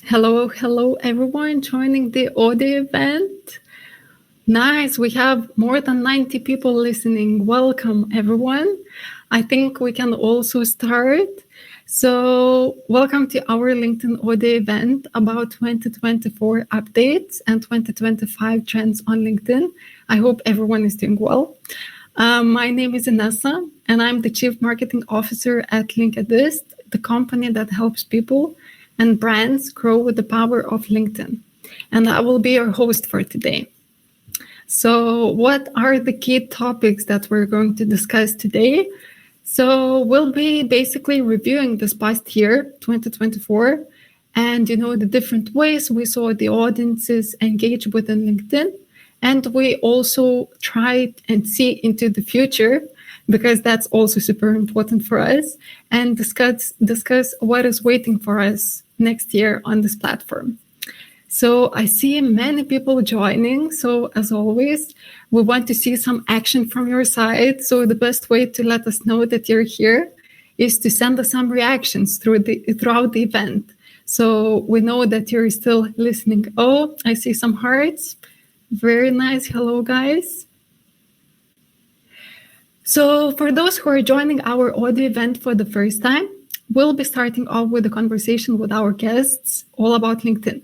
Hello, everyone joining the audio event. Nice, we have more than 90 people listening. Welcome, everyone. I think we can also start. So, welcome to our LinkedIn audio event about 2024 updates and 2025 trends on LinkedIn. I hope everyone is doing well. My name is Inessa, and I'm the Chief Marketing Officer at Linkedist, the company that helps people and brands grow with the power of LinkedIn. And I will be your host for today. So, what are the key topics that we're going to discuss today? So, we'll be basically reviewing this past year, 2024, and the different ways we saw the audiences engage within LinkedIn. And we also try and see into the future, because that's also super important for us, and discuss what is waiting for us next year on this platform. So I see many people joining. So as always, we want to see some action from your side. So the best way to let us know that you're here is to send us some reactions throughout the event. So we know that you're still listening. Oh, I see some hearts. Very nice. Hello, guys. So for those who are joining our audio event for the first time, we'll be starting off with a conversation with our guests all about LinkedIn.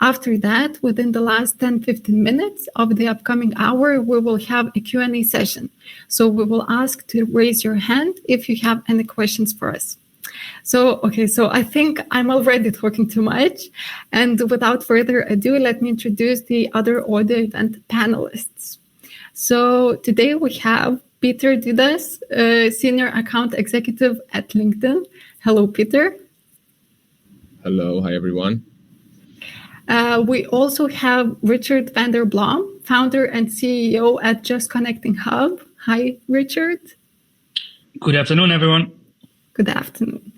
After that, within the last 10-15 minutes of the upcoming hour, we will have a Q&A session. So we will ask to raise your hand if you have any questions for us. So I think I'm already talking too much. And without further ado, let me introduce the other audio event panelists. So today we have Peter Didas, Senior Account Executive at LinkedIn. Hello, Peter. Hello. Hi, everyone. We also have Richard van der Blom, founder and CEO at Just Connecting Hub. Hi, Richard. Good afternoon, everyone. Good afternoon.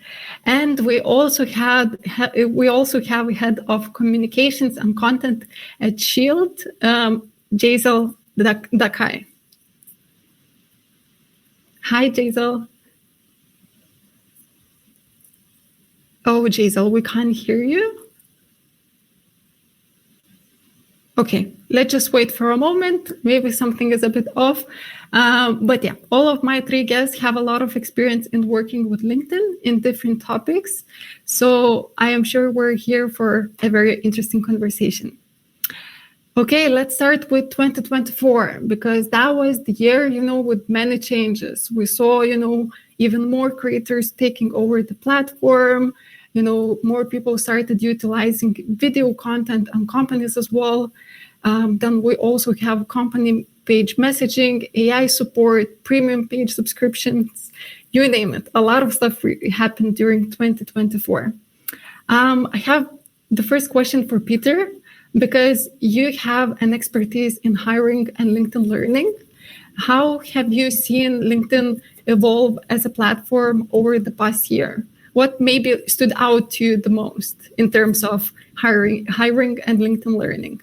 And we also have head of communications and content at Shield, Jazel Dakai. Hi, Jazel. Oh, Jazel, we can't hear you. Okay, let's just wait for a moment. Maybe something is a bit off. But yeah, all of my three guests have a lot of experience in working with LinkedIn in different topics. So I am sure we're here for a very interesting conversation. Okay, let's start with 2024, because that was the year, with many changes. We saw, even more creators taking over the platform. More people started utilizing video content on companies as well. Then we also have company page messaging, AI support, premium page subscriptions, you name it. A lot of stuff happened during 2024. I have the first question for Peter, because you have an expertise in hiring and LinkedIn learning. How have you seen LinkedIn evolve as a platform over the past year? What maybe stood out to you the most in terms of hiring and LinkedIn learning?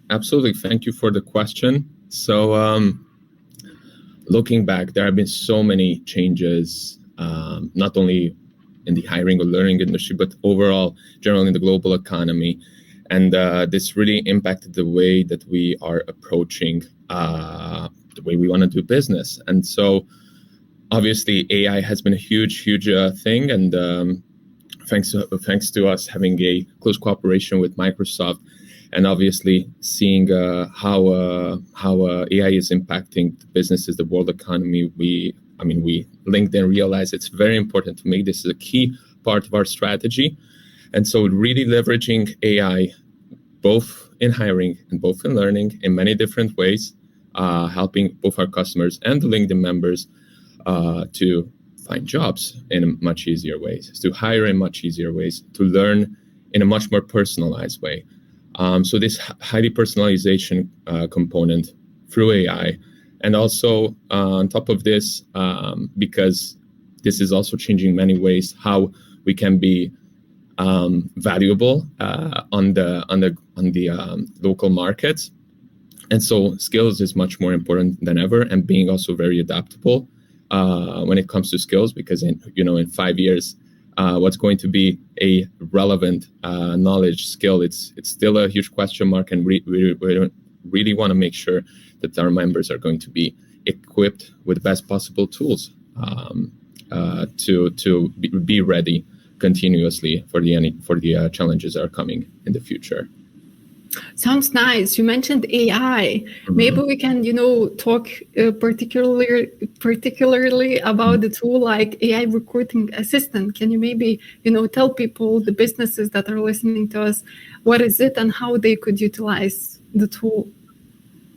Absolutely. Thank you for the question. So looking back, there have been so many changes, not only in the hiring or learning industry, but overall, generally in the global economy. And this really impacted the way that we are approaching the way we want to do business. And so obviously, AI has been a huge thing. And thanks to us having a close cooperation with Microsoft, and obviously seeing how AI is impacting the businesses, the world economy, we LinkedIn realized it's very important to make this a key part of our strategy. And so really leveraging AI, both in hiring and both in learning in many different ways, helping both our customers and the LinkedIn members to find jobs in much easier ways, to hire in much easier ways, to learn in a much more personalized way. So this highly personalization component through AI, and also on top of this, because this is also changing many ways how we can be valuable on the local markets. And so skills is much more important than ever, and being also very adaptable when it comes to skills, because in 5 years what's going to be a relevant knowledge skill, it's still a huge question mark, and we really want to make sure that our members are going to be equipped with the best possible tools to be ready continuously for the challenges that are coming in the future. Sounds nice. You mentioned AI. Mm-hmm. Maybe we can, talk particularly about the tool like AI recruiting assistant. Can you maybe, tell people, the businesses that are listening to us, what is it and how they could utilize the tool?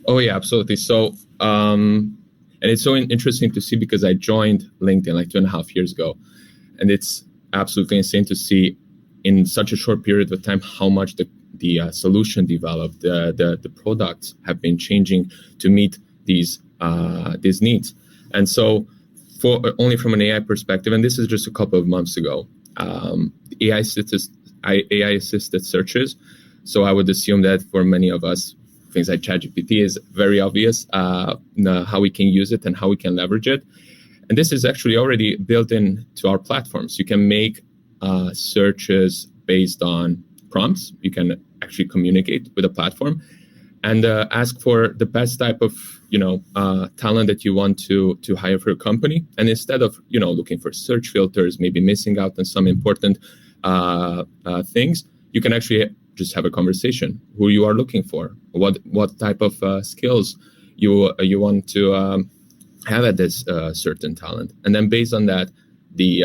Oh yeah, absolutely. So, and it's so interesting to see because I joined LinkedIn like 2.5 years ago, and it's absolutely insane to see in such a short period of time how much the solution developed, the products have been changing to meet these needs. And so, for only from an AI perspective, and this is just a couple of months ago, AI assisted searches. So I would assume that for many of us, things like ChatGPT is very obvious how we can use it and how we can leverage it. And this is actually already built into our platforms. You can make searches based on prompts. You can actually communicate with the platform and ask for the best type of talent that you want to hire for your company. And instead of looking for search filters, maybe missing out on some important things, you can actually just have a conversation. Who you are looking for, what type of skills you want to have at this certain talent, and then based on that, the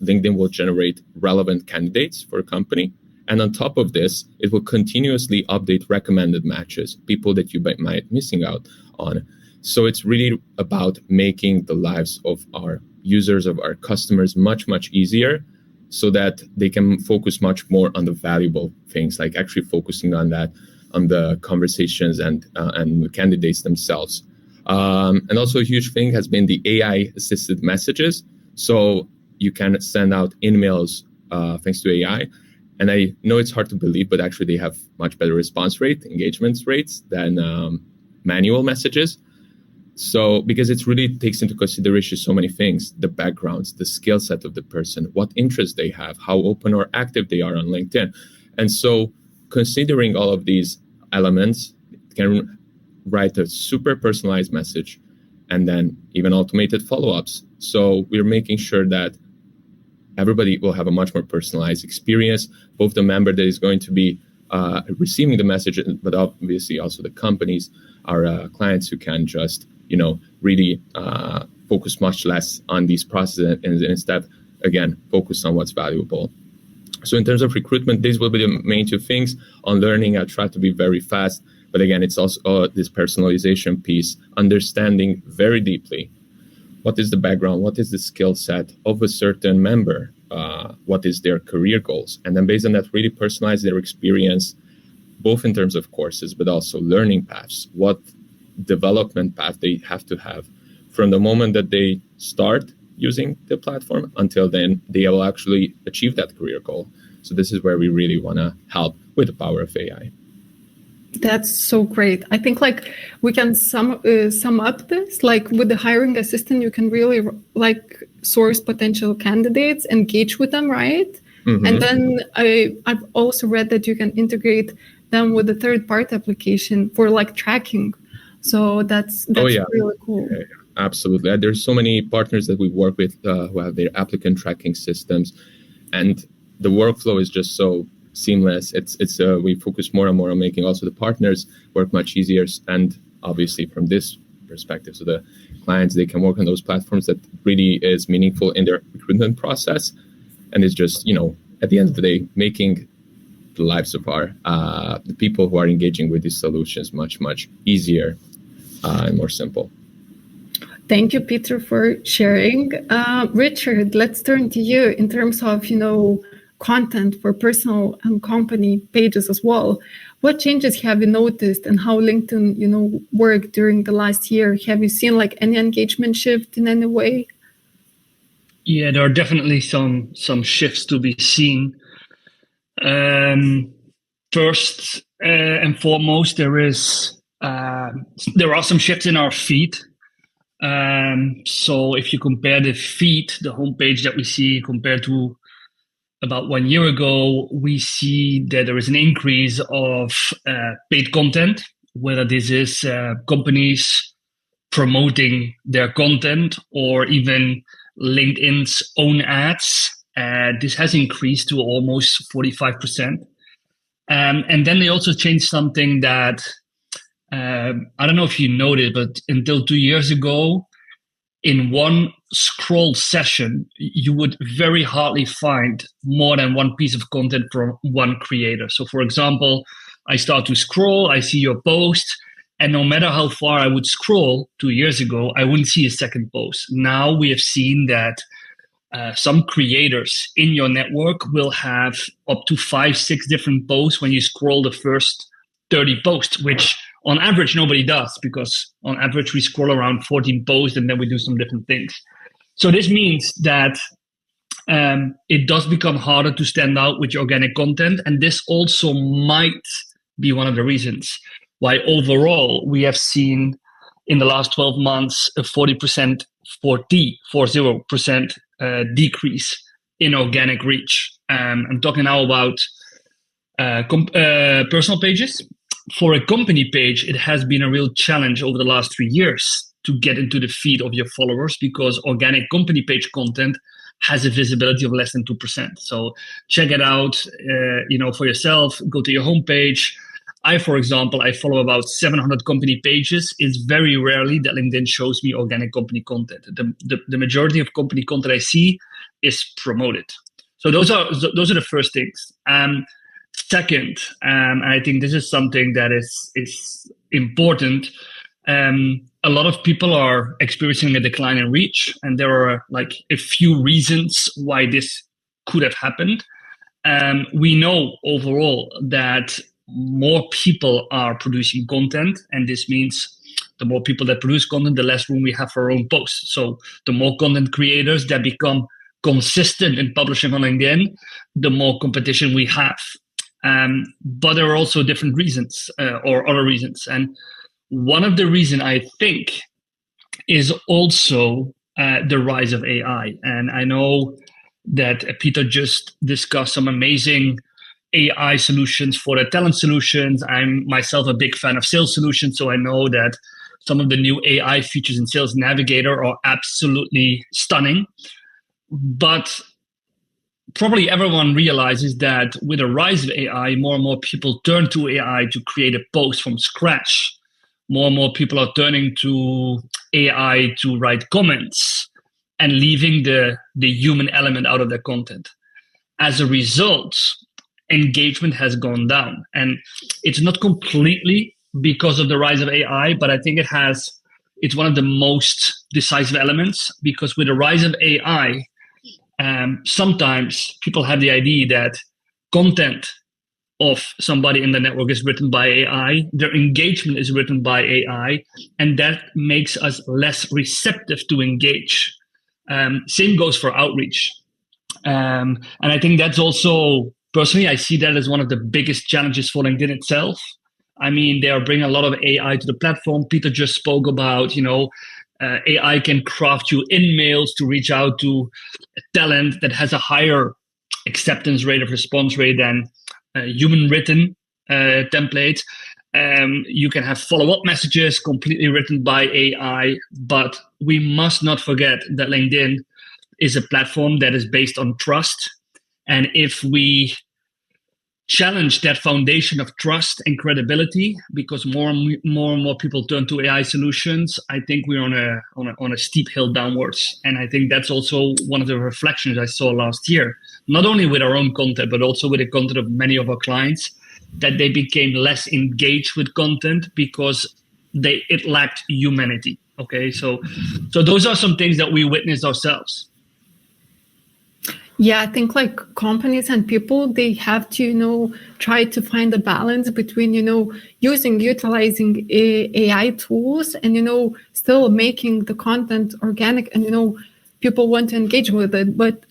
LinkedIn will generate relevant candidates for a company. And on top of this, it will continuously update recommended matches, people that you might missing out on. So it's really about making the lives of our users, of our customers, much, much easier, so that they can focus much more on the valuable things, like actually focusing on the conversations and the candidates themselves. And also a huge thing has been the AI assisted messages. So you can send out emails thanks to AI. And I know it's hard to believe, but actually they have much better response rate, engagement rates than manual messages. So because it really takes into consideration so many things, the backgrounds, the skill set of the person, what interests they have, how open or active they are on LinkedIn. And so considering all of these elements, it can write a super personalized message and then even automated follow-ups. So we're making sure that everybody will have a much more personalized experience, both the member that is going to be receiving the message, but obviously also the companies, our clients who can just, really focus much less on these processes and instead, again, focus on what's valuable. So in terms of recruitment, these will be the main two things. On learning, I try to be very fast, but again, it's also this personalization piece, understanding very deeply what is the background, what is the skill set of a certain member, what is their career goals, and then based on that, really personalize their experience, both in terms of courses, but also learning paths, what development path they have to have from the moment that they start using the platform until then they will actually achieve that career goal. So this is where we really want to help with the power of AI. That's so great. I think we can sum up this, with the hiring assistant, you can really source potential candidates, engage with them, right? Mm-hmm. And then I've also read that you can integrate them with a third-party application for tracking. So that's really cool. Yeah, absolutely. There's so many partners that we work with who have their applicant tracking systems, and the workflow is just so seamless. It's we focus more and more on making also the partners work much easier, and obviously from this perspective, so the clients, they can work on those platforms that really is meaningful in their recruitment process, and it's just at the end of the day making the lives of our the people who are engaging with these solutions much easier and more simple. Thank you, Peter, for sharing. Richard, let's turn to you in terms of content for personal and company pages as well. What changes have you noticed and how LinkedIn worked during the last year? Have you seen any engagement shift in any way? Yeah, there are definitely some shifts to be seen. First and foremost, there are some shifts in our feed. So if you compare the feed, the homepage that we see compared to about 1 year ago, we see that there is an increase of paid content, whether this is companies promoting their content or even LinkedIn's own ads. This has increased to almost 45%. And then they also changed something that I don't know if you noticed, but until 2 years ago, in one scroll session, you would very hardly find more than one piece of content from one creator. So, for example, I start to scroll, I see your post, and no matter how far I would scroll 2 years ago, I wouldn't see a second post. Now we have seen that some creators in your network will have up to 5-6 different posts when you scroll the first 30 posts, which on average nobody does, because on average we scroll around 14 posts and then we do some different things. So this means that it does become harder to stand out with your organic content, and this also might be one of the reasons why overall we have seen in the last 12 months a 40% decrease in organic reach. I'm talking now about personal pages. For a company page, it has been a real challenge over the last 3 years to get into the feed of your followers, because organic company page content has a visibility of less than 2%. So check it out, for yourself. Go to your homepage. For example, I follow about 700 company pages. It's very rarely that LinkedIn shows me organic company content. The majority of company content I see is promoted. So those are the first things. Second, and I think this is something that is important. A lot of people are experiencing a decline in reach, and there are like a few reasons why this could have happened. We know overall that more people are producing content, and this means the more people that produce content, the less room we have for our own posts. So the more content creators that become consistent in publishing on LinkedIn, the more competition we have. But there are also different reasons or other reasons. And one of the reasons I think is also the rise of AI. And I know that Peter just discussed some amazing AI solutions for the talent solutions. I'm myself a big fan of sales solutions, so I know that some of the new AI features in Sales Navigator are absolutely stunning. But probably everyone realizes that with the rise of AI, more and more people turn to AI to create a post from scratch. More and more people are turning to AI to write comments and leaving the human element out of their content. As a result, engagement has gone down. And it's not completely because of the rise of AI, but I think it's one of the most decisive elements, because with the rise of AI, sometimes people have the idea that content of somebody in the network is written by AI, their engagement is written by AI, and that makes us less receptive to engage. Same goes for outreach. And I think that's also, personally, I see that as one of the biggest challenges for LinkedIn itself. I mean, they are bringing a lot of AI to the platform. Peter just spoke about, AI can craft you in-mails to reach out to talent that has a higher acceptance rate of response rate than human written templates. You can have follow-up messages completely written by AI, but we must not forget that LinkedIn is a platform that is based on trust. And if we challenge that foundation of trust and credibility, because more and more people turn to AI solutions, I think we're on a steep hill downwards. And I think that's also one of the reflections I saw last year, not only with our own content, but also with the content of many of our clients, that they became less engaged with content because it lacked humanity. Okay, so those are some things that we witnessed ourselves. Yeah, I think like companies and people, they have to, try to find a balance between, utilizing AI tools and, still making the content organic and, people want to engage with it. But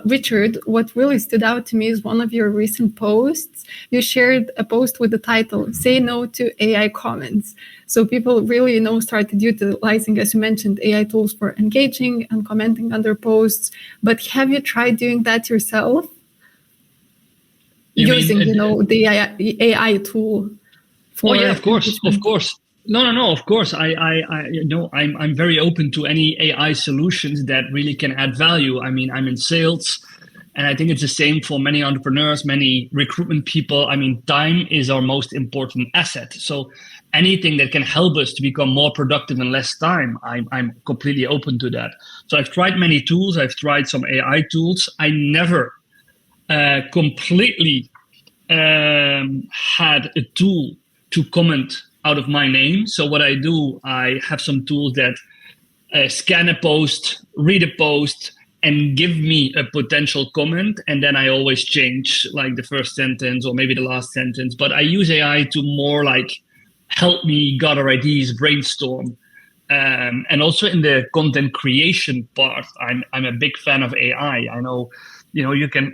Richard, what really stood out to me is one of your recent posts. You shared a post with the title, Say No to AI Comments. So people really, started utilizing, as you mentioned, AI tools for engaging and commenting under posts. But have you tried doing that yourself? Using, the AI tool for of course. No, of course. I'm very open to any AI solutions that really can add value. I mean, I'm in sales, and I think it's the same for many entrepreneurs, many recruitment people. I mean, time is our most important asset. So anything that can help us to become more productive in less time, I'm completely open to that. So I've tried many tools. I've tried some AI tools. I never completely had a tool to comment out of my name. So what I do, I have some tools that scan a post, read a post, and give me a potential comment. And then I always change like the first sentence or maybe the last sentence. But I use AI to more like help me gather ideas, brainstorm. And also in the content creation part, I'm a big fan of AI. I know, you can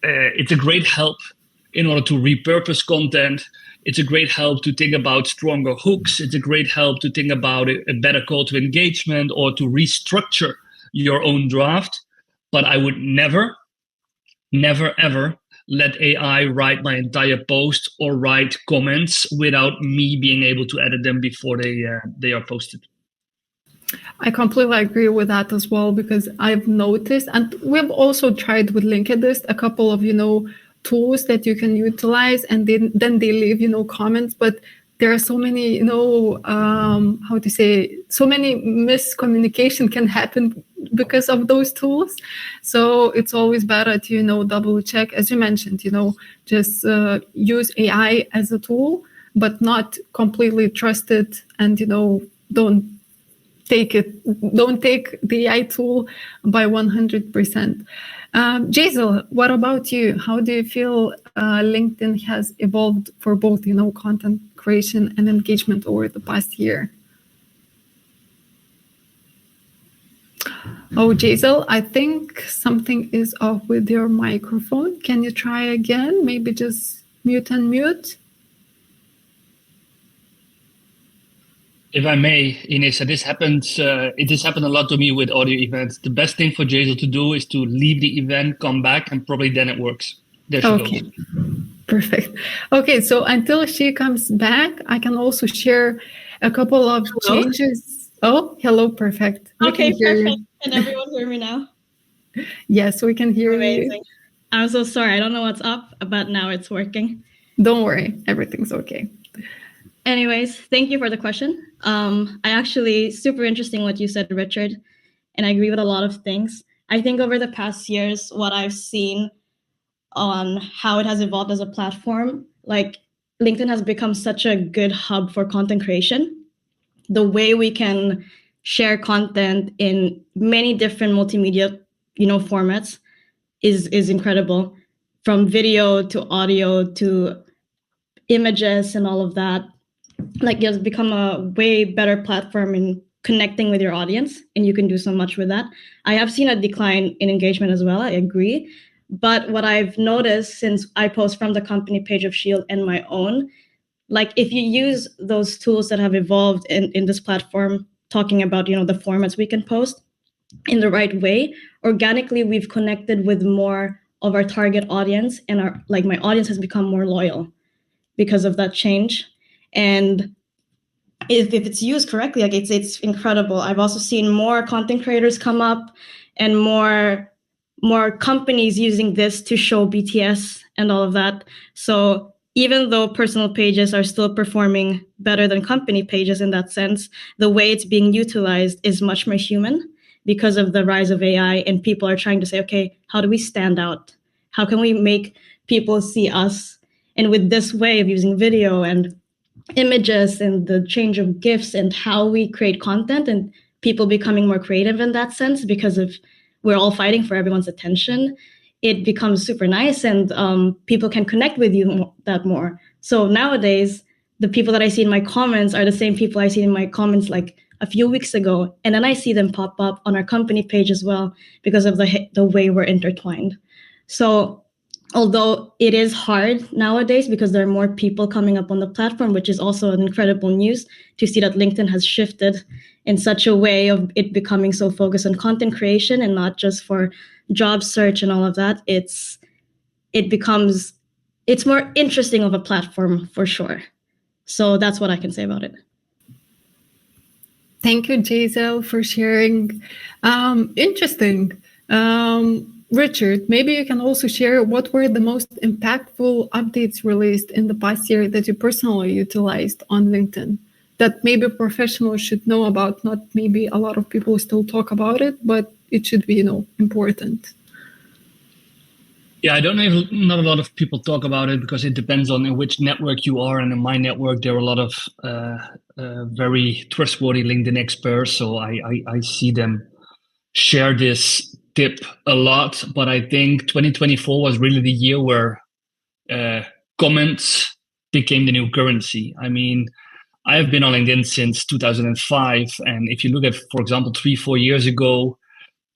it's a great help in order to repurpose content. It's a great help to think about stronger hooks. It's a great help to think about a better call to engagement or to restructure your own draft. But I would never, ever let AI write my entire post or write comments without me being able to edit them before they are posted. I completely agree with that as well, because I've noticed, and we've also tried with Linkedist a couple of, tools that you can utilize, and then they leave, comments, but there are so many, so many miscommunication can happen because of those tools. So it's always better to, double check, as you mentioned, just use AI as a tool, but not completely trust it, and, don't take the AI tool by 100%. Jazel, what about you? How do you feel LinkedIn has evolved for both, content creation and engagement over the past year? Oh, Jazel, I think something is off with your microphone. Can you try again? Maybe just mute and mute. If I may, Inessa, this happens. It has happened a lot to me with audio events. The best thing for Jazel to do is to leave the event, come back, and probably then it works. There she goes. Perfect. Okay, so until she comes back, I can also share a couple of changes. Oh, hello, perfect. Okay, perfect. Can everyone hear me now? Yes, we can hear Amazing. you. I'm so sorry. I don't know what's up, but now it's working. Don't worry, everything's okay. Anyways, thank you for the question. Super interesting what you said, Richard, and I agree with a lot of things. I think over the past years, what I've seen on how it has evolved as a platform, like LinkedIn has become such a good hub for content creation. The way we can share content in many different multimedia, formats is incredible, from video to audio to images and all of that. Like, it's become a way better platform in connecting with your audience, and you can do so much with that. I have seen a decline in engagement as well, I agree. But what I've noticed since I post from the company page of Shield and my own, like if you use those tools that have evolved in this platform, talking about, the formats we can post in the right way, organically, we've connected with more of our target audience, and my audience has become more loyal because of that change. And if it's used correctly, like it's incredible. I've also seen more content creators come up and more companies using this to show BTS and all of that. So even though personal pages are still performing better than company pages in that sense, the way it's being utilized is much more human because of the rise of AI, and people are trying to say, okay, how do we stand out? How can we make people see us? And with this way of using video and images and the change of GIFs and how we create content, and people becoming more creative in that sense, because of we're all fighting for everyone's attention, it becomes super nice, and people can connect with you more. So nowadays, the people that I see in my comments are the same people I see in my comments like a few weeks ago, and then I see them pop up on our company page as well because of the way we're intertwined. So although it is hard nowadays because there are more people coming up on the platform, which is also an incredible news to see that LinkedIn has shifted in such a way of it becoming so focused on content creation and not just for job search and all of that. It's more interesting of a platform for sure. So that's what I can say about it. Thank you, Giselle, for sharing. Interesting. Richard, maybe you can also share what were the most impactful updates released in the past year that you personally utilized on LinkedIn that maybe professionals should know about. Not maybe a lot of people still talk about it, but it should be, important. Yeah, I don't know if not a lot of people talk about it because it depends on in which network you are. And in my network, there are a lot of very trustworthy LinkedIn experts. So I see them share this tip a lot. But I think 2024 was really the year where comments became the new currency. I mean, I have been on LinkedIn since 2005. And if you look at, for example, 3-4 years ago,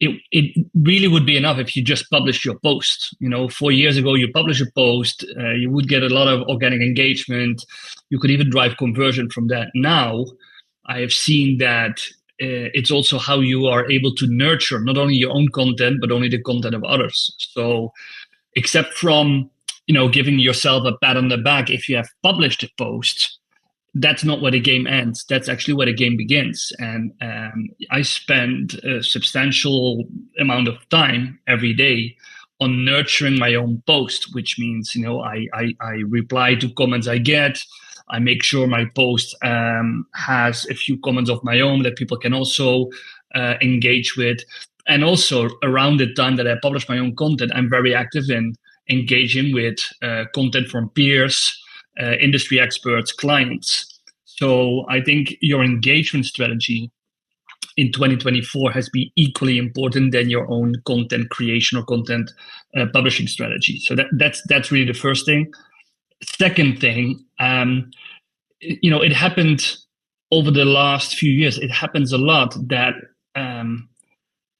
it really would be enough if you just published your post. 4 years ago, you publish a post, you would get a lot of organic engagement. You could even drive conversion from that. Now, I have seen that it's also how you are able to nurture not only your own content, but only the content of others. So except from, giving yourself a pat on the back if you have published a post, that's not where the game ends. That's actually where the game begins. And I spend a substantial amount of time every day on nurturing my own post, which means, I reply to comments I get. I make sure my post has a few comments of my own that people can also engage with. And also around the time that I publish my own content, I'm very active in engaging with content from peers, industry experts, clients. So I think your engagement strategy in 2024 has been equally important than your own content creation or content publishing strategy. So that's really the first thing. Second thing, it happened over the last few years. It happens a lot that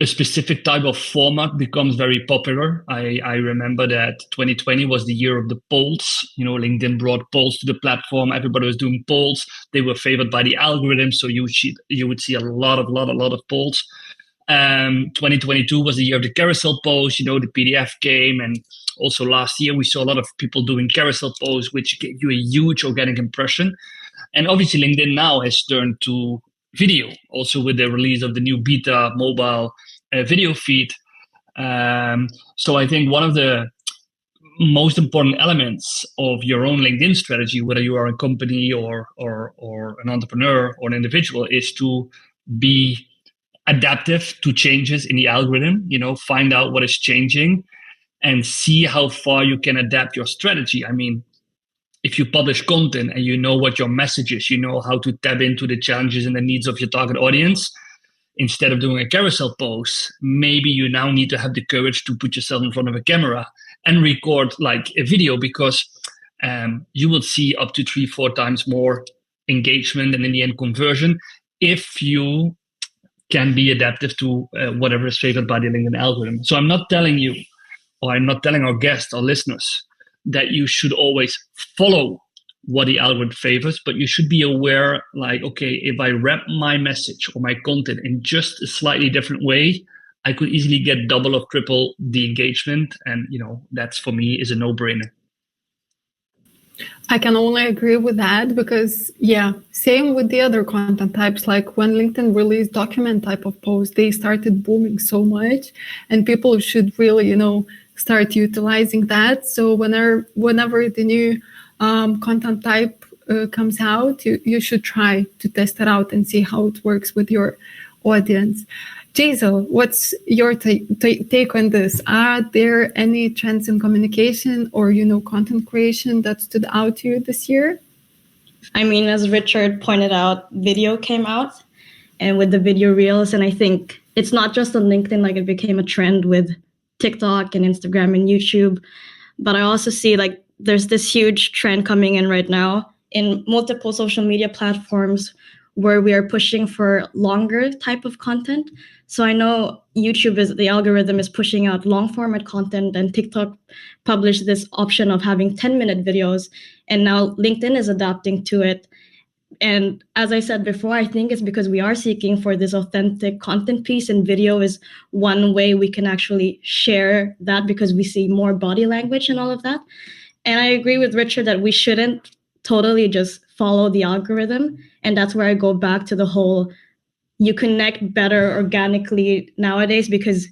a specific type of format becomes very popular. I remember that 2020 was the year of the polls. LinkedIn brought polls to the platform. Everybody was doing polls. They were favored by the algorithm, so you would see a lot of polls. 2022 was the year of the carousel posts. The PDF came, and also last year we saw a lot of people doing carousel posts, which gave you a huge organic impression. And obviously, LinkedIn now has turned to video, also with the release of the new beta mobile video feed. So I think one of the most important elements of your own LinkedIn strategy, whether you are a company or an entrepreneur or an individual, is to be adaptive to changes in the algorithm. Find out what is changing and see how far you can adapt your strategy. I mean, if you publish content and you know what your message is, you know how to tap into the challenges and the needs of your target audience, instead of doing a carousel post, maybe you now need to have the courage to put yourself in front of a camera and record like a video, because you will see up to 3-4 times more engagement and in the end conversion if you can be adaptive to whatever is favored by the LinkedIn algorithm. So I'm not telling you, or I'm not telling our guests or listeners that you should always follow what the algorithm favors, but you should be aware, like, okay, if I wrap my message or my content in just a slightly different way, I could easily get double or triple the engagement. And, that's for me is a no-brainer. I can only agree with that because, same with the other content types. Like when LinkedIn released document type of posts, they started booming so much, and people should really, start utilizing that. So whenever the new content type comes out, you should try to test it out and see how it works with your audience. Giselle, what's your take on this? Are there any trends in communication or, content creation that stood out to you this year? I mean, as Richard pointed out, video came out, and with the video reels, and I think it's not just on LinkedIn, like it became a trend with TikTok and Instagram and YouTube, but I also see like there's this huge trend coming in right now in multiple social media platforms where we are pushing for longer type of content. So I know the algorithm is pushing out long format content, and TikTok published this option of having 10-minute videos, and now LinkedIn is adapting to it. And as I said before, I think it's because we are seeking for this authentic content piece, and video is one way we can actually share that because we see more body language and all of that. And I agree with Richard that we shouldn't totally just follow the algorithm. And that's where I go back to the whole, you connect better organically nowadays, because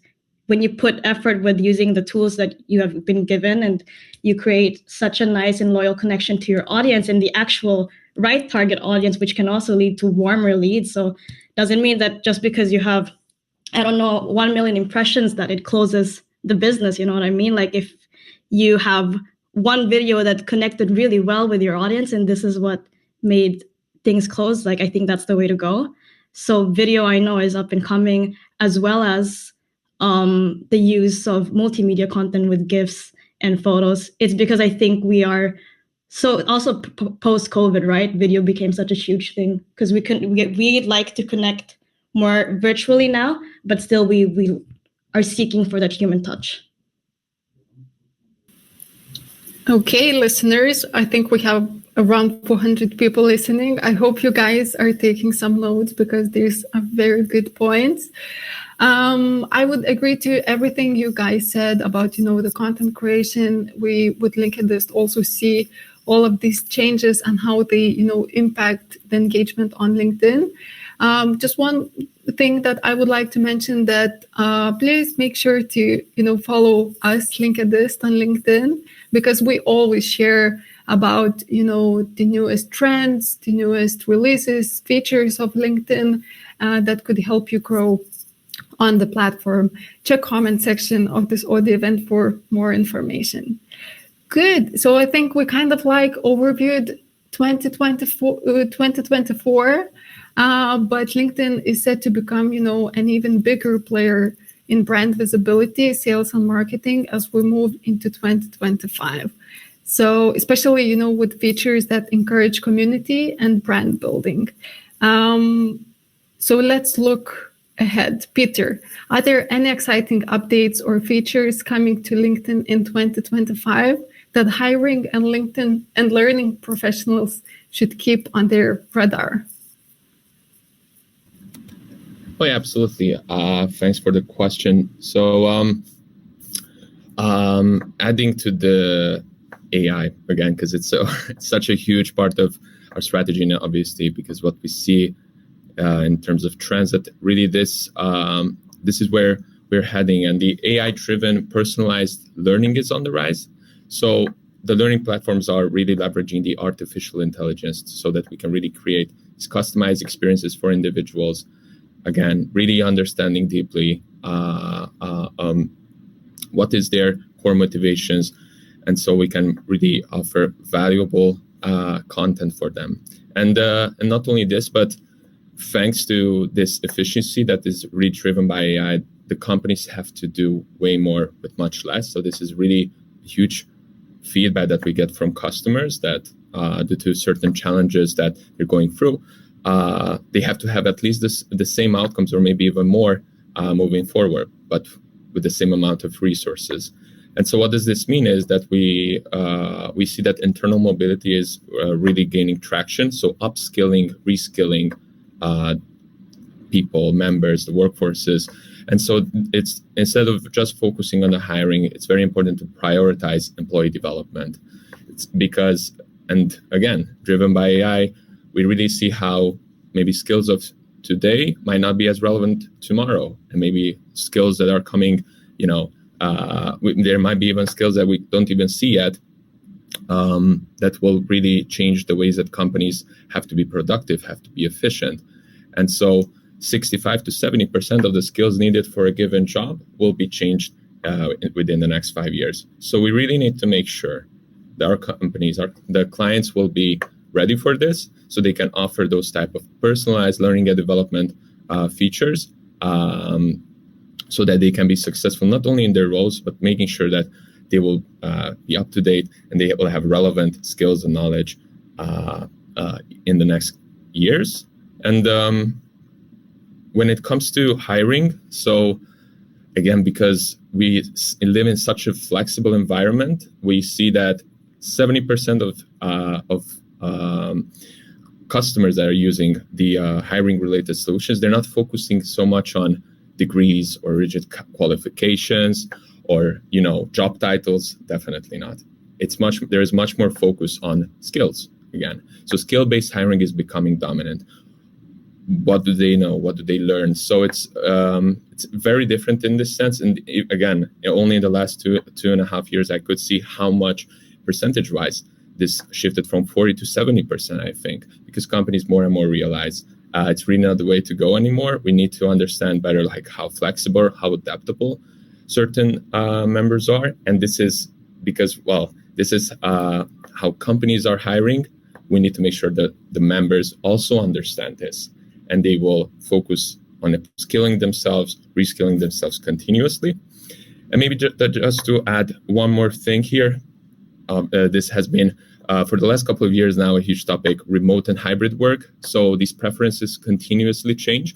when you put effort with using the tools that you have been given, and you create such a nice and loyal connection to your audience and the actual right target audience, which can also lead to warmer leads. So doesn't mean that just because you have, I don't know, 1 million impressions that it closes the business. You know what I mean? Like if you have one video that connected really well with your audience and this is what made things close, like I think that's the way to go. So video, I know, is up and coming, as well as the use of multimedia content with GIFs and photos. It's because I think we are, so also post-COVID, right? Video became such a huge thing because we like to connect more virtually now, but still we are seeking for that human touch. Okay, listeners, I think we have around 400 people listening. I hope you guys are taking some notes because these are very good points. I would agree to everything you guys said about, the content creation. We with Linkedist also see all of these changes and how they, impact the engagement on LinkedIn. Just one thing that I would like to mention, that please make sure to, follow us, Linkedist, on LinkedIn, because we always share about, the newest trends, the newest releases, features of LinkedIn that could help you grow on the platform. Check comment section of this audio event for more information. Good. So I think we kind of overviewed 2024, but LinkedIn is set to become, an even bigger player in brand visibility, sales, and marketing as we move into 2025. So especially, with features that encourage community and brand building. So let's look ahead. Peter, are there any exciting updates or features coming to LinkedIn in 2025 that hiring and LinkedIn and learning professionals should keep on their radar? Oh, yeah, absolutely. Thanks for the question. So adding to the AI again, because it's such a huge part of our strategy now, obviously, because what we see in terms of trends, that really this is where we're heading, and the AI-driven personalized learning is on the rise. So the learning platforms are really leveraging the artificial intelligence so that we can really create these customized experiences for individuals. Again, really understanding deeply what is their core motivations, and so we can really offer valuable content for them. And not only this, but thanks to this efficiency that is really driven by AI, the companies have to do way more with much less. So this is really a huge feedback that we get from customers, that due to certain challenges that they're going through, they have to have at least the same outcomes, or maybe even more moving forward, but with the same amount of resources. And so what does this mean is that we see that internal mobility is really gaining traction. So upskilling, reskilling people, members, the workforces. And so it's, instead of just focusing on the hiring, it's very important to prioritize employee development. It's because, and again, driven by AI, we really see how maybe skills of today might not be as relevant tomorrow, and maybe skills that are coming, there might be even skills that we don't even see yet, that will really change the ways that companies have to be productive, have to be efficient. And so 65 to 70% of the skills needed for a given job will be changed within the next 5 years. So we really need to make sure that our companies, the clients, will be ready for this, so they can offer those type of personalized learning and development features, so that they can be successful not only in their roles, but making sure that they will be up to date and they will have relevant skills and knowledge in the next years, And when it comes to hiring, so again, because we live in such a flexible environment, we see that 70% of customers that are using the hiring-related solutions, they're not focusing so much on degrees or rigid qualifications or job titles. Definitely not. There is much more focus on skills again. So skill-based hiring is becoming dominant. What do they know? What do they learn? So it's very different in this sense. And again, only in the last two and a half years, I could see how much percentage-wise this shifted from 40 to 70%, I think, because companies more and more realize it's really not the way to go anymore. We need to understand better like how flexible, how adaptable certain members are. And this is because, this is how companies are hiring. We need to make sure that the members also understand this, and they will focus on skilling themselves, reskilling themselves continuously. And maybe just to add one more thing here, this has been, for the last couple of years now, a huge topic, remote and hybrid work. So these preferences continuously change.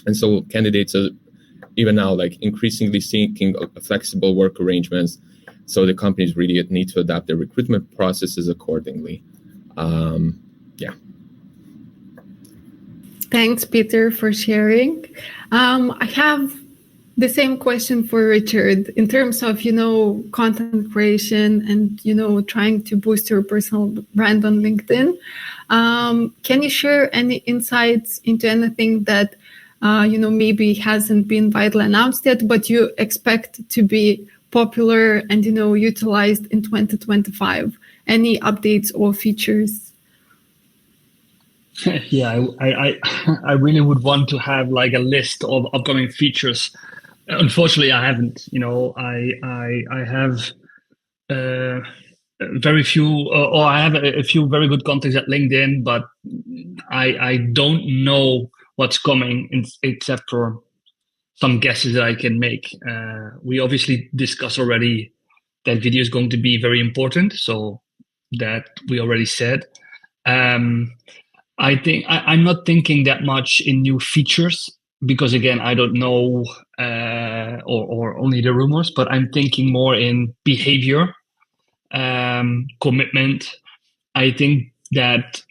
And so candidates are even now like increasingly seeking flexible work arrangements. So the companies really need to adapt their recruitment processes accordingly. Yeah. Thanks, Peter, for sharing. I have the same question for Richard in terms of, content creation and, trying to boost your personal brand on LinkedIn. Can you share any insights into anything that, maybe hasn't been widely announced yet, but you expect to be popular and, utilized in 2025? Any updates or features? Yeah, I really would want to have like a list of upcoming features. Unfortunately, I haven't. I have very few, or I have a few very good contacts at LinkedIn, but I don't know what's coming except for some guesses that I can make. We obviously discussed already that video is going to be very important, so that we already said. I think I'm not thinking that much in new features because again, I don't know or only the rumors, but I'm thinking more in behavior, commitment. I think that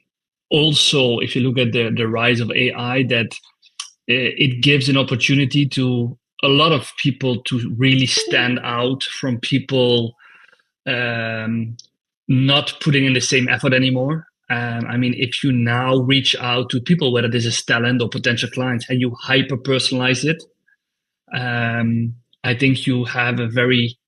also, if you look at the rise of AI, that it gives an opportunity to a lot of people to really stand out from people not putting in the same effort anymore. I mean, if you now reach out to people, whether this is talent or potential clients, and you hyper personalize it, I think you have a very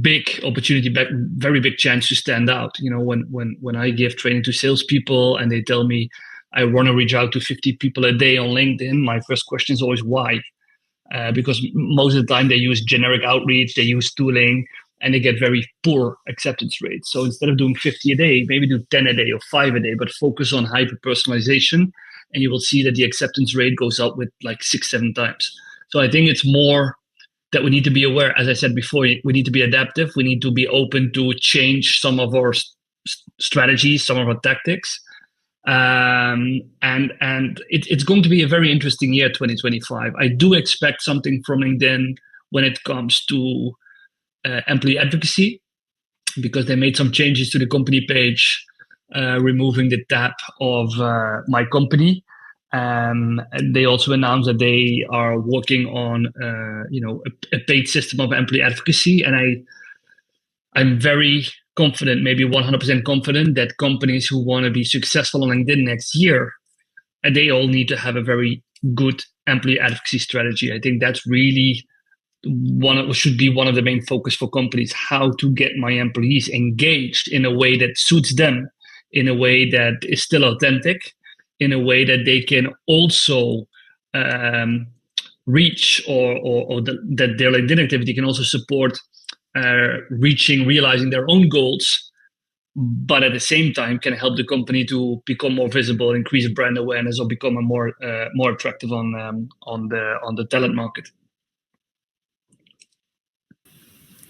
big opportunity, very big chance to stand out. When I give training to salespeople and they tell me I want to reach out to 50 people a day on LinkedIn, my first question is always why? Because most of the time they use generic outreach, they use tooling, and they get very poor acceptance rates. So instead of doing 50 a day, maybe do 10 a day or 5 a day, but focus on hyper personalization, and you will see that the acceptance rate goes up with like 6-7 times. So I think it's more that we need to be aware. As I said before, we need to be adaptive. We need to be open to change some of our strategies, some of our tactics. And it's going to be a very interesting year, 2025. I do expect something from LinkedIn when it comes to employee advocacy, because they made some changes to the company page, removing the tab of my company. And they also announced that they are working on a paid system of employee advocacy. And I'm very confident, maybe 100% confident, that companies who want to be successful on LinkedIn next year, they all need to have a very good employee advocacy strategy. I think that's really should be one of the main focus for companies: how to get my employees engaged in a way that suits them, in a way that is still authentic, in a way that they can also reach or that their LinkedIn activity can also support realizing their own goals, but at the same time can help the company to become more visible, increase brand awareness, or become a more attractive on the talent market.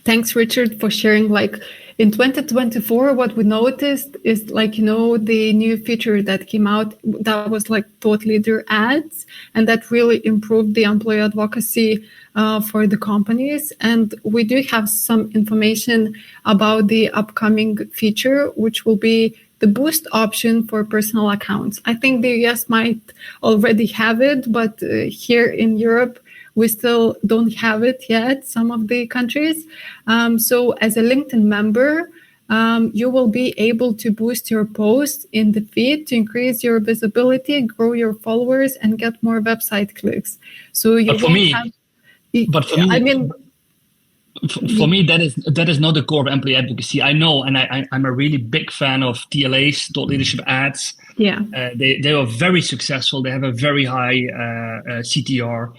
Thanks, Richard, for sharing. Like in 2024, what we noticed is like, the new feature that came out that was like thought leader ads, and that really improved the employee advocacy for the companies. And we do have some information about the upcoming feature, which will be the boost option for personal accounts. I think the US might already have it, but here in Europe, we still don't have it yet, some of the countries. So as a LinkedIn member, you will be able to boost your posts in the feed to increase your visibility, grow your followers, and get more website clicks. So you for me, that is not the core of employee advocacy. I know, and I'm a really big fan of TLAs, thought leadership ads. Yeah, they are very successful. They have a very high CTR.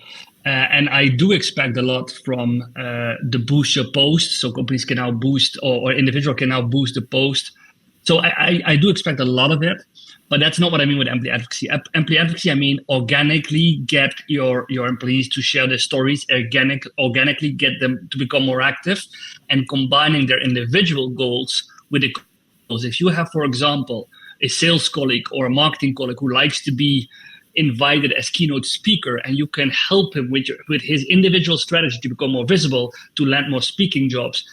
And I do expect a lot from the boost your post. So companies can now boost, or individual can now boost the post. So I do expect a lot of it, but that's not what I mean with employee advocacy. Employee advocacy, I mean organically get your employees to share their stories, organically get them to become more active, and combining their individual goals with the goals. If you have, for example, a sales colleague or a marketing colleague who likes to be invited as keynote speaker, and you can help him with his individual strategy to become more visible, to land more speaking jobs.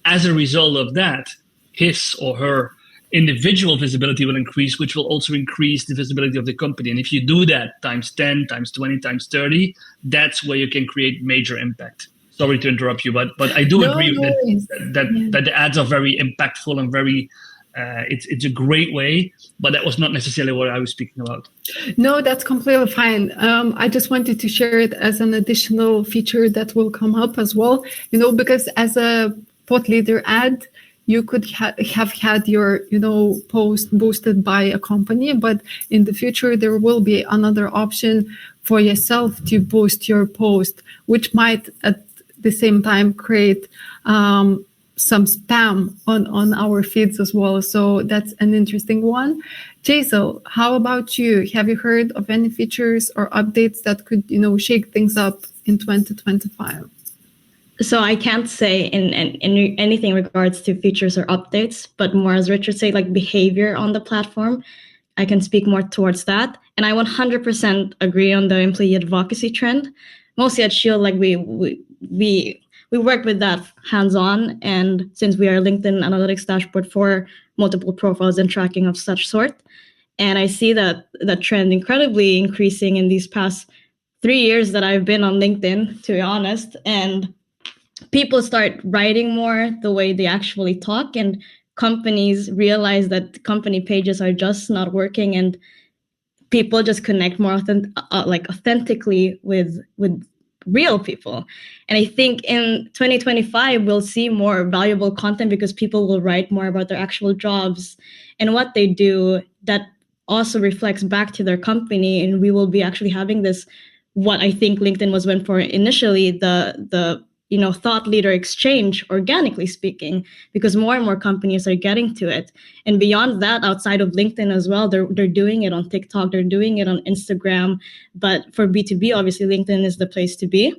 As a result of that, his or her individual visibility will increase, which will also increase the visibility of the company. And if you do that times 10, times 20, times 30, that's where you can create major impact. Sorry to interrupt you, but I do agree that the ads are very impactful and very it's a great way, but that was not necessarily what I was speaking about. No, that's completely fine. I just wanted to share it as an additional feature that will come up as well, because as a thought leader ad, you could have had your, post boosted by a company, but in the future, there will be another option for yourself to boost your post, which might at the same time create some spam on our feeds as well. So that's an interesting one. Jaisal, how about you? Have you heard of any features or updates that could, shake things up in 2025? So I can't say in anything regards to features or updates, but more as Richard said, like behavior on the platform. I can speak more towards that. And I 100% agree on the employee advocacy trend. Mostly at Shield, like we work with that hands-on, and since we are LinkedIn Analytics dashboard for multiple profiles and tracking of such sort, and I see that trend incredibly increasing in these past 3 years that I've been on LinkedIn, to be honest, and people start writing more the way they actually talk, and companies realize that company pages are just not working, and people just connect more authentically with real people. And I think in 2025, we'll see more valuable content because people will write more about their actual jobs and what they do that also reflects back to their company. And we will be actually having this, what I think LinkedIn was meant for initially, the thought leader exchange, organically speaking, because more and more companies are getting to it. And beyond that, outside of LinkedIn as well, they're doing it on TikTok, they're doing it on Instagram. But for B2B, obviously, LinkedIn is the place to be.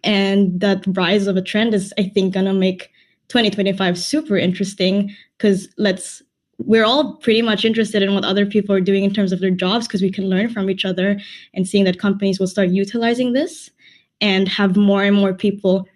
And that rise of a trend is, I think, going to make 2025 super interesting, because we're all pretty much interested in what other people are doing in terms of their jobs, because we can learn from each other, and seeing that companies will start utilizing this and have more and more people,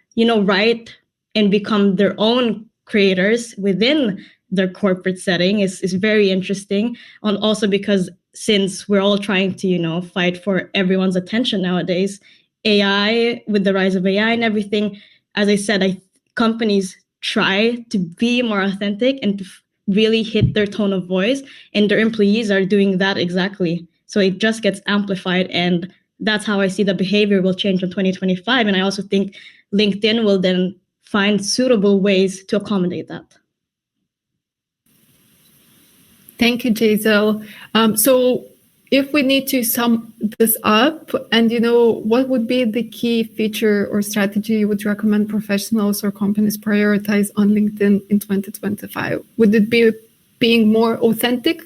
write and become their own creators within their corporate setting is very interesting. And also because since we're all trying to, fight for everyone's attention nowadays, AI, with the rise of AI and everything, as I said, companies try to be more authentic and to really hit their tone of voice, and their employees are doing that exactly. So it just gets amplified, and that's how I see the behavior will change in 2025. And I also think LinkedIn will then find suitable ways to accommodate that. Thank you, Jaisal. So if we need to sum this up, and what would be the key feature or strategy you would recommend professionals or companies prioritize on LinkedIn in 2025? Would it be being more authentic?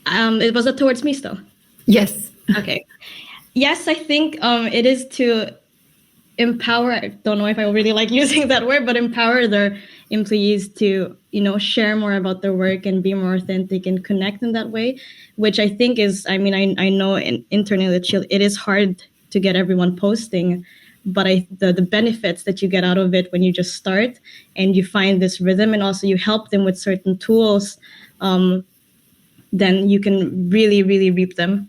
Was it towards me still? Yes. Okay. Yes, I think it is to empower, I don't know if I really like using that word, but empower their employees to, share more about their work and be more authentic and connect in that way, which I think is, I know internally it is hard to get everyone posting, but the benefits that you get out of it when you just start and you find this rhythm, and also you help them with certain tools, then you can really, really reap them.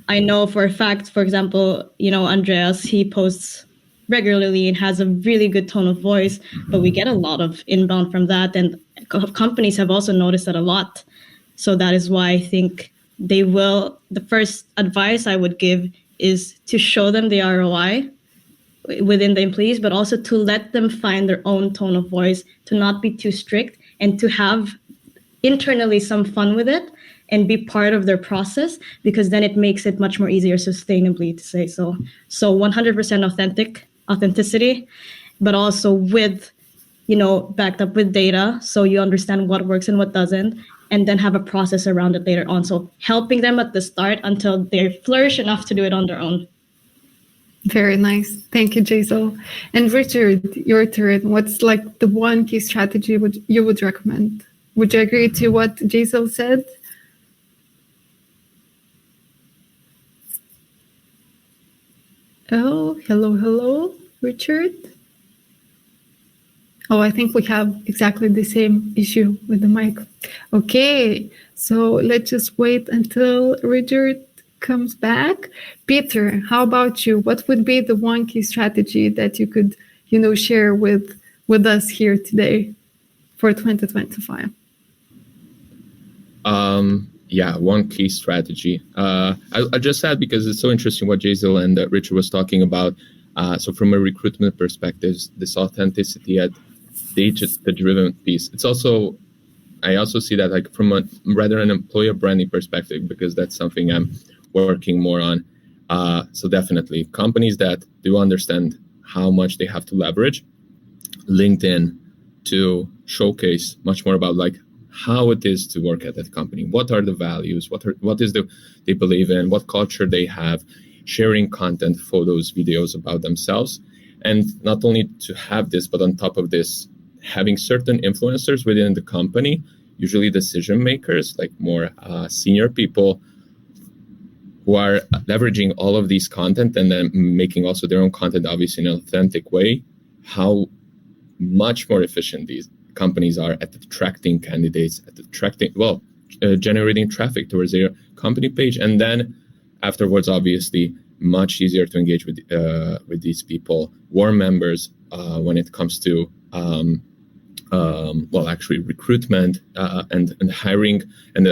I know for a fact, for example, Andreas, he posts regularly and has a really good tone of voice, but we get a lot of inbound from that. And companies have also noticed that a lot. So that is why I think the first advice I would give is to show them the ROI within the employees, but also to let them find their own tone of voice, to not be too strict, and to have internally some fun with it and be part of their process, because then it makes it much more easier sustainably to say so. So 100% authenticity, but also with, backed up with data, so you understand what works and what doesn't, and then have a process around it later on. So helping them at the start until they flourish enough to do it on their own. Very nice. Thank you, Jaisal. And Richard, your turn. What's like the one key strategy you would recommend? Would you agree to what Jaisal said? Oh, hello, Richard. Oh, I think we have exactly the same issue with the mic. Okay, so let's just wait until Richard comes back. Peter, how about you? What would be the one key strategy that you could, share with us here today for 2025? Yeah, one key strategy. I just add, because it's so interesting what Jaisal and Richard was talking about. So from a recruitment perspective, this authenticity at the driven piece. It's also, I also see that like from a rather an employer branding perspective, because that's something I'm working more on. So definitely companies that do understand how much they have to leverage LinkedIn to showcase much more about like how it is to work at that company. What are the values? What is they believe in? What culture they have? Sharing content, photos, videos about themselves. And not only to have this, but on top of this, having certain influencers within the company, usually decision makers, like more senior people, who are leveraging all of these content and then making also their own content, obviously in an authentic way. How much more efficient these companies are at attracting candidates, generating traffic towards their company page, and then afterwards, obviously, much easier to engage with these people, warm members, when it comes to actually recruitment and hiring and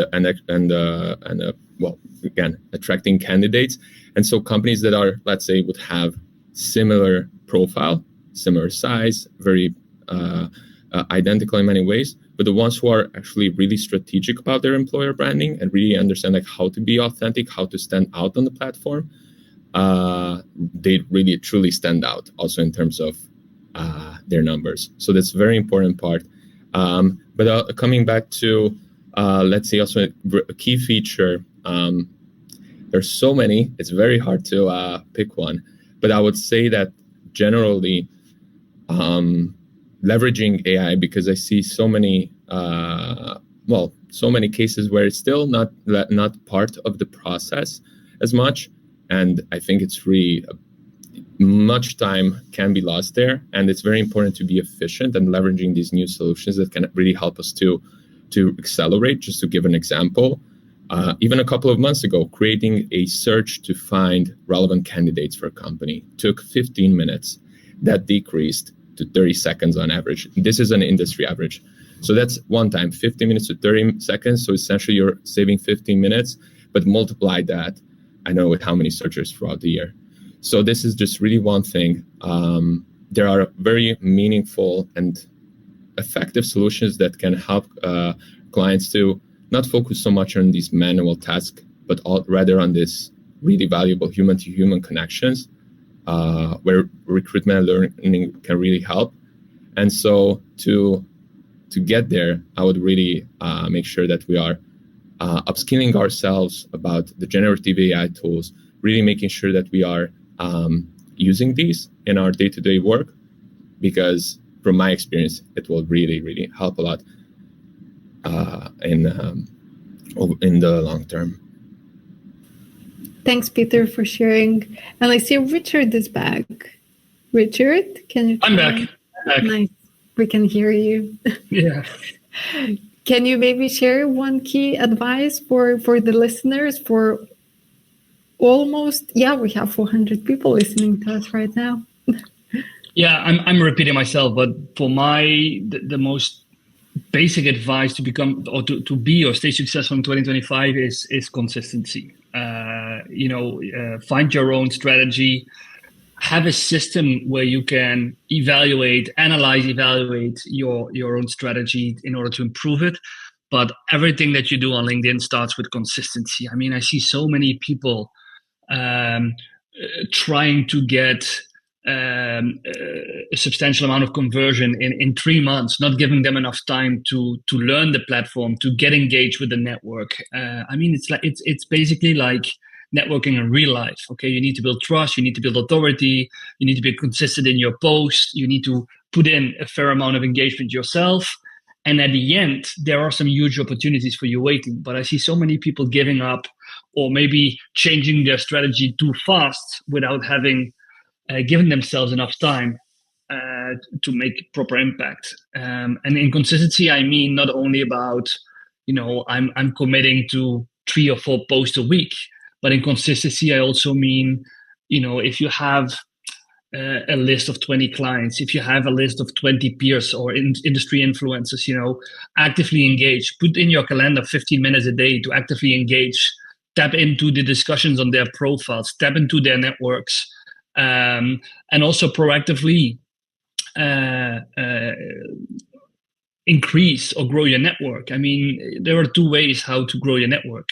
again, attracting candidates. And so companies that are, let's say, would have similar profile, similar size, very identical in many ways, but the ones who are actually really strategic about their employer branding and really understand like how to be authentic, how to stand out on the platform, they really truly stand out also in terms of their numbers. So that's a very important part. But coming back to, let's say also a key feature, there's so many, it's very hard to pick one, but I would say that generally, leveraging AI, because I see so many, so many cases where it's still not part of the process as much. And I think it's really much time can be lost there. And it's very important to be efficient and leveraging these new solutions that can really help us to accelerate. Just to give an example, even a couple of months ago, creating a search to find relevant candidates for a company took 15 minutes. That decreased to 30 seconds on average. This is an industry average. So that's one time, 15 minutes to 30 seconds. So essentially you're saving 15 minutes, but multiply that, I know, with how many searchers throughout the year. So this is just really one thing. There are very meaningful and effective solutions that can help clients to not focus so much on these manual tasks, but rather on this really valuable human-to-human connections, where recruitment and learning can really help. And so to get there, I would really make sure that we are upskilling ourselves about the generative AI tools, really making sure that we are using these in our day-to-day work, because from my experience, it will really, really help a lot in the long term. Thanks, Peter, for sharing. And I see Richard is back. Richard, can you? I'm back. Nice. We can hear you. Yeah. Can you maybe share one key advice for the listeners for almost, we have 400 people listening to us right now. Yeah, I'm repeating myself, but for the most basic advice to become or to be or stay successful in 2025 is consistency. Find your own strategy, have a system where you can analyze, evaluate your own strategy in order to improve it. But everything that you do on LinkedIn starts with consistency. I mean, I see so many people trying to get a substantial amount of conversion in 3 months, not giving them enough time to learn the platform, to get engaged with the network. I mean, it's basically like networking in real life. Okay, you need to build trust, you need to build authority, you need to be consistent in your posts, you need to put in a fair amount of engagement yourself. And at the end, there are some huge opportunities for you waiting. But I see so many people giving up or maybe changing their strategy too fast without having given themselves enough time to make proper impact. And in consistency, I mean not only about, I'm committing to 3 or 4 posts a week, but in consistency, I also mean, if you have a list of 20 clients, if you have a list of 20 peers or industry influencers, actively engage, put in your calendar 15 minutes a day to actively engage, tap into the discussions on their profiles, tap into their networks, and also proactively increase or grow your network. I mean, there are 2 ways how to grow your network.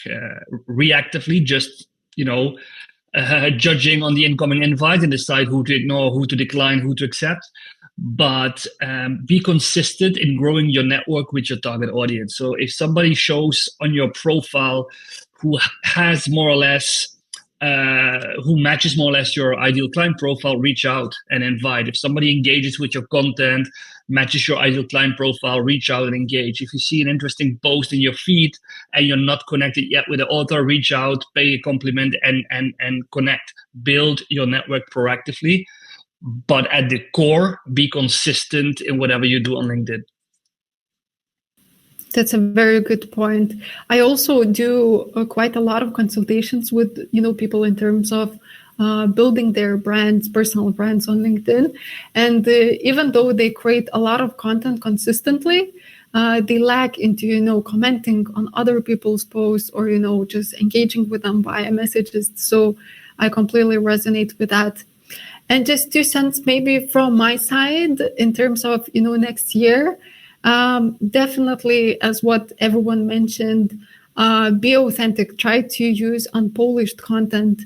Reactively, just, judging on the incoming invite and decide who to ignore, who to decline, who to accept. But be consistent in growing your network with your target audience. So if somebody shows on your profile who has more or less, who matches more or less your ideal client profile, reach out and invite. If somebody engages with your content, matches your ideal client profile, reach out and engage. If you see an interesting post in your feed and you're not connected yet with the author, reach out, pay a compliment and connect. Build your network proactively. But at the core, be consistent in whatever you do on LinkedIn. That's a very good point. I also do quite a lot of consultations with people in terms of building their brands, personal brands on LinkedIn. And even though they create a lot of content consistently, they lack into commenting on other people's posts or just engaging with them via messages. So I completely resonate with that. And just 2 cents maybe from my side in terms of next year. Definitely, as what everyone mentioned, be authentic. Try to use unpolished content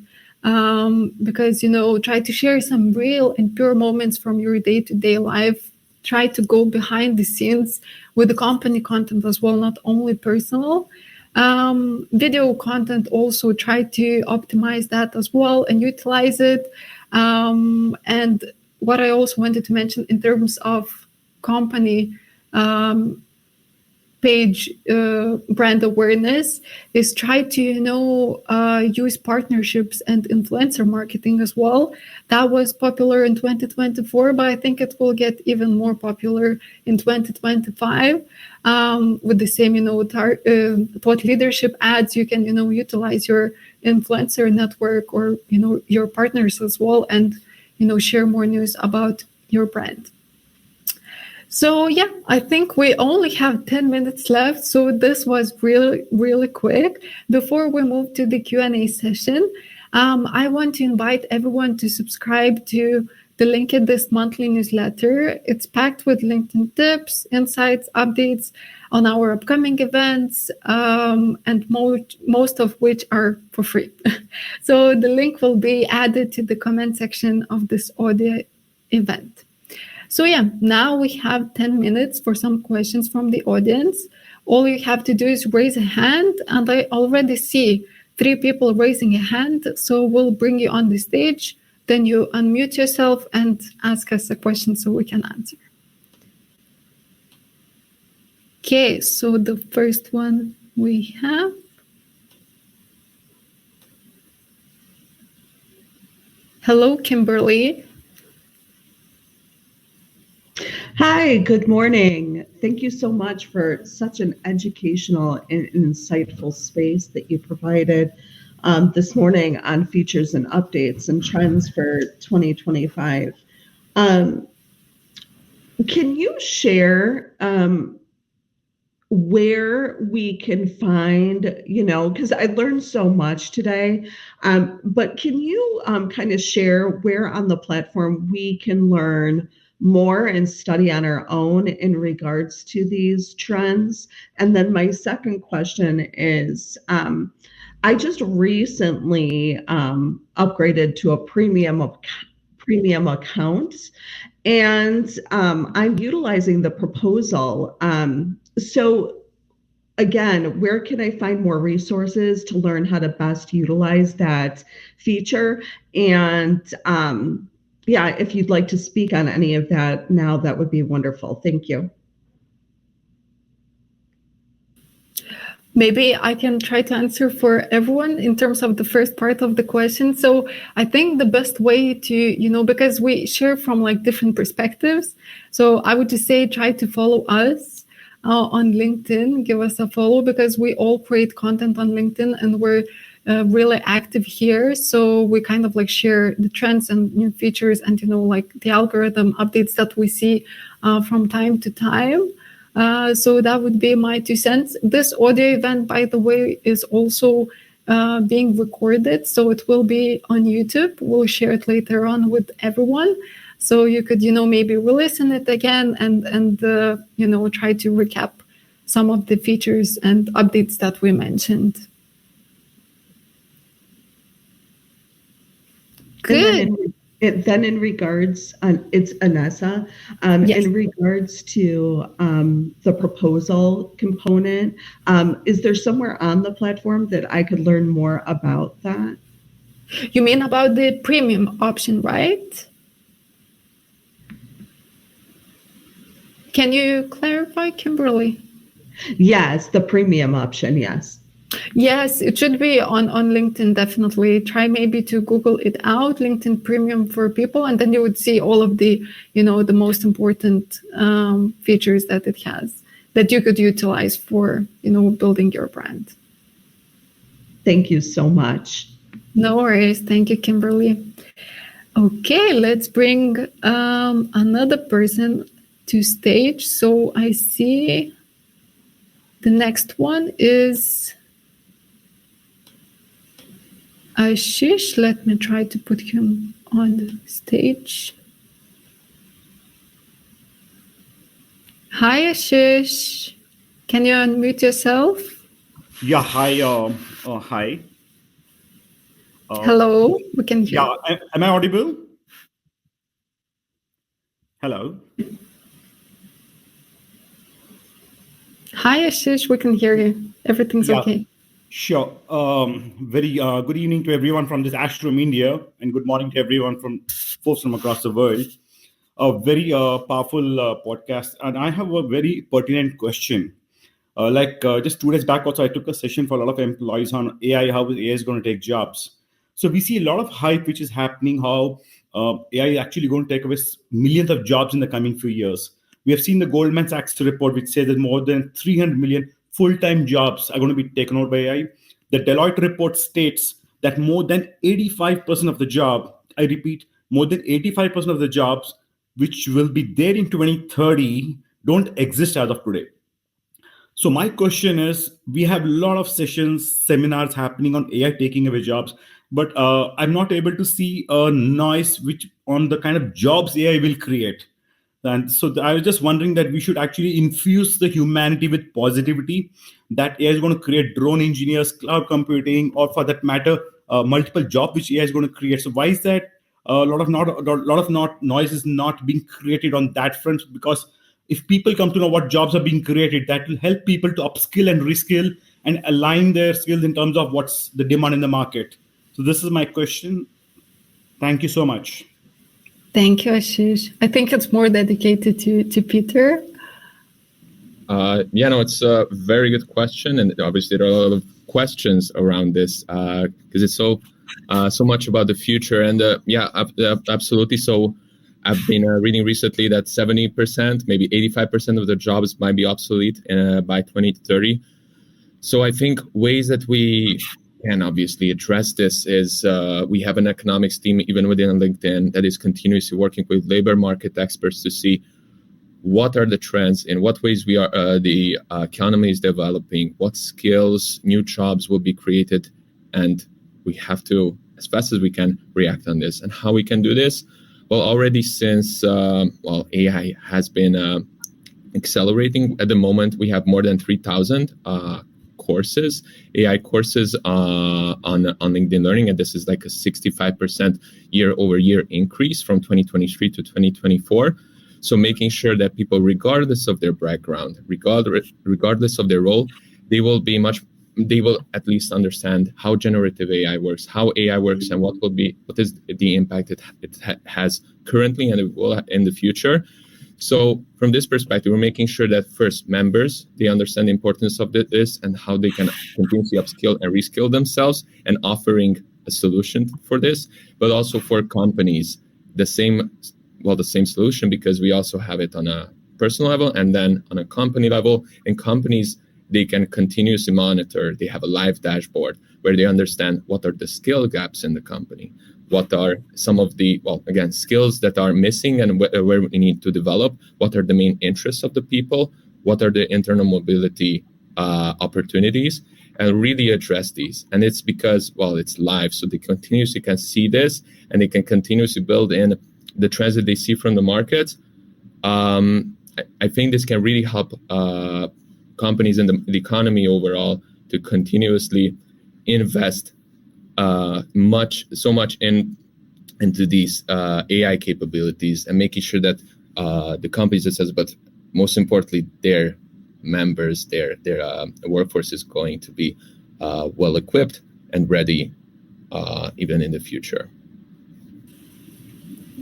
because try to share some real and pure moments from your day-to-day life. Try to go behind the scenes with the company content as well, not only personal. Video content also, try to optimize that as well and utilize it. And what I also wanted to mention in terms of company page brand awareness is try to use partnerships and influencer marketing as well. That was popular in 2024, but I think it will get even more popular in 2025 with the same thought leadership ads. You can utilize your influencer network or your partners as well, and share more news about your brand. So yeah, I think we only have 10 minutes left. So this was really, really quick. Before we move to the Q&A session, I want to invite everyone to subscribe to the Linkedist monthly newsletter. It's packed with LinkedIn tips, insights, updates on our upcoming events, and most of which are for free. So the link will be added to the comment section of this audio event. So yeah, now we have 10 minutes for some questions from the audience. All you have to do is raise a hand, and I already see 3 people raising a hand. So we'll bring you on the stage then you unmute yourself and ask us a question so we can answer. Okay, so the first one we have. Hello, Kimberly. Hi, good morning. Thank you so much for such an educational and insightful space that you provided this morning on features and updates and trends for 2025. Can you share where we can find, because I learned so much today, but can you kind of share where on the platform we can learn more and study on our own in regards to these trends? And then my second question is, I just recently upgraded to a premium account, and I'm utilizing the proposal. So again, where can I find more resources to learn how to best utilize that feature? And if you'd like to speak on any of that now, that would be wonderful. Thank you. Maybe I can try to answer for everyone in terms of the first part of the question. So I think the best way to, because we share from like different perspectives. So I would just say try to follow us on LinkedIn, give us a follow, because we all create content on LinkedIn and we're really active here. So we kind of like share the trends and new features and, like the algorithm updates that we see from time to time. So that would be my 2 cents. This audio event, by the way, is also being recorded. So it will be on YouTube. We'll share it later on with everyone. So you could, maybe re-listen it again and try to recap some of the features and updates that we mentioned. Good. Then in regards, it's Anessa, yes. In regards to the proposal component, is there somewhere on the platform that I could learn more about that? You mean about the premium option, right? Can you clarify, Kimberly? Yes, the premium option, yes. Yes, it should be on LinkedIn, definitely. Try maybe to Google it out, LinkedIn Premium for people, and then you would see all of the, the most important features that it has that you could utilize for, building your brand. Thank you so much. No worries. Thank you, Kimberly. Okay, let's bring another person to stage. So I see the next one is Ashish. Let me try to put him on the stage. Hi, Ashish. Can you unmute yourself? Yeah, hi. Hi. Hello, we can hear. Yeah, am I audible? Hello. Hi, Ashish. We can hear you. Everything's okay. Sure. Very good evening to everyone from this Ashram, India, and good morning to everyone from folks from across the world. A very powerful podcast, and I have a very pertinent question. Just 2 days back, also I took a session for a lot of employees on AI, how AI is going to take jobs. So we see a lot of hype which is happening, how AI is actually going to take away millions of jobs in the coming few years. We have seen the Goldman Sachs report, which says that more than 300 million full-time jobs are going to be taken over by AI. The Deloitte report states that more than 85% of the job, I repeat, more than 85% of the jobs which will be there in 2030 don't exist as of today. So my question is, we have a lot of sessions, seminars happening on AI taking away jobs, but I'm not able to see a noise which on the kind of jobs AI will create. And so I was just wondering that we should actually infuse the humanity with positivity, that AI is going to create drone engineers, cloud computing, or for that matter, multiple jobs which AI is going to create. So why is that a lot of noise is not being created on that front? Because if people come to know what jobs are being created, that will help people to upskill and reskill and align their skills in terms of what's the demand in the market. So this is my question. Thank you so much. Thank you, Ashish. I think it's more dedicated to Peter. Yeah, no, it's a very good question, and obviously there are a lot of questions around this because it's so much about the future. And yeah, absolutely. So I've been reading recently that 70%, maybe 85% of the jobs might be obsolete by 2030. So I think ways that we can obviously address this is we have an economics team even within LinkedIn that is continuously working with labor market experts to see what are the trends, in what ways we are the economy is developing, what skills, new jobs will be created, and we have to, as fast as we can, react on this. And how we can do this? Well, already since AI has been accelerating. At the moment, we have more than 3,000 courses, AI courses on LinkedIn Learning, and this is like a 65% year-over-year increase from 2023 to 2024. So making sure that people, regardless of their background, regardless of their role, they will at least understand how generative AI works, how AI works, and what is the impact it has currently and it will in the future. So from this perspective, we're making sure that first members, they understand the importance of this and how they can continuously upskill and reskill themselves and offering a solution for this, but also for companies, the same solution, because we also have it on a personal level and then on a company level. And companies, they can continuously monitor. They have a live dashboard where they understand what are the skill gaps in the company, what are some of the, skills that are missing and where we need to develop, what are the main interests of the people, what are the internal mobility opportunities, and really address these. And it's because, it's live, so they continuously can see this and they can continuously build in the trends that they see from the market. I think this can really help companies and the economy overall to continuously invest so much into these AI capabilities and making sure that the companies themselves, but most importantly, their members, their workforce is going to be well equipped and ready even in the future.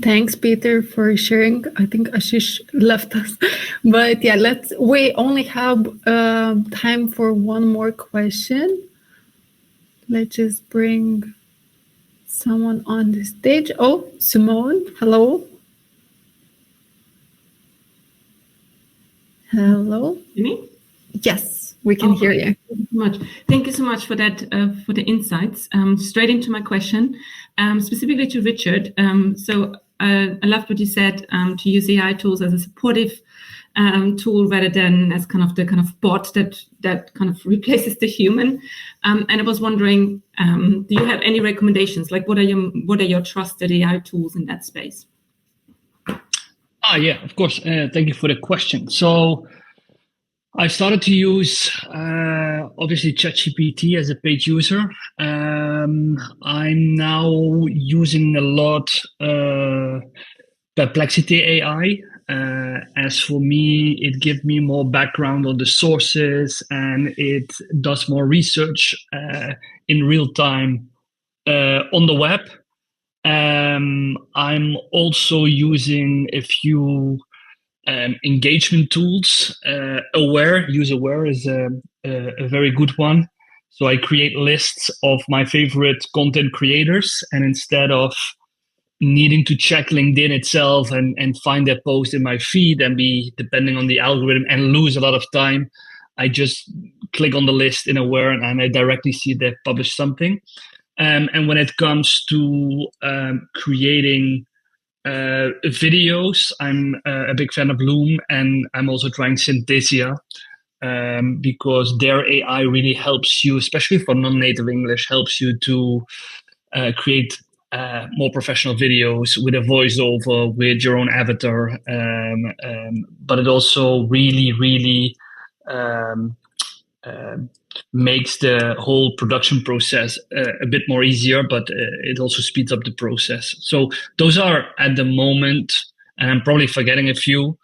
Thanks, Peter, for sharing. I think Ashish left us, but yeah, we only have time for one more question. Let's just bring someone on the stage. Oh, Simone, hello. Hello. Hear me? Yes, we can hear you. Thank you so much. Thank you so much for that, for the insights. Straight into my question, specifically to Richard. So I loved what you said, to use AI tools as a supportive tool rather than as kind of bot that kind of replaces the human. And I was wondering, do you have any recommendations? Like, what are your trusted AI tools in that space? Yeah, of course. Thank you for the question. So I started to use, obviously, ChatGPT as a paid user. I'm now using a lot Perplexity AI. As for me, it gives me more background on the sources and it does more research in real time on the web. I'm also using a few engagement tools. Use Aware is a very good one. So I create lists of my favorite content creators, and instead of needing to check LinkedIn itself and find that post in my feed and be depending on the algorithm and lose a lot of time, I just click on the list in Aware and I directly see they publish something. And when it comes to creating videos, I'm a big fan of Loom, and I'm also trying Synthesia because their AI really helps you, especially for non-native English, helps you to create more professional videos with a voiceover, with your own avatar. But it also really makes the whole production process a bit more easier, but it also speeds up the process. So those are at the moment, and I'm probably forgetting a few.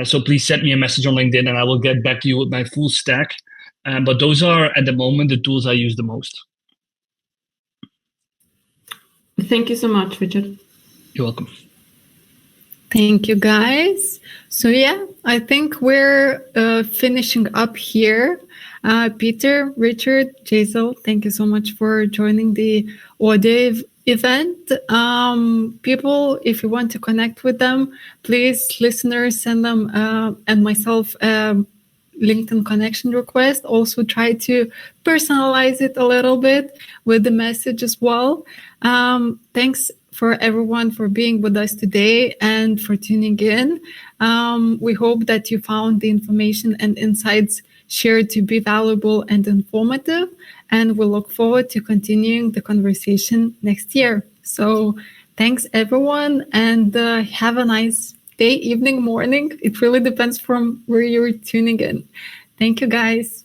So please send me a message on LinkedIn and I will get back to you with my full stack. But those are at the moment the tools I use the most. Thank you so much, Richard. You're welcome. Thank you, guys. So yeah, I think we're finishing up here. Peter, Richard, Jaisal, thank you so much for joining the audio event. People, if you want to connect with them, please, listeners, send them and myself LinkedIn connection request. Also try to personalize it a little bit with the message as well. Thanks for everyone for being with us today and for tuning in. We hope that you found the information and insights shared to be valuable and informative, and we look forward to continuing the conversation next year. So thanks everyone, and have a nice day, evening, morning. It really depends from where you're tuning in. Thank you, guys.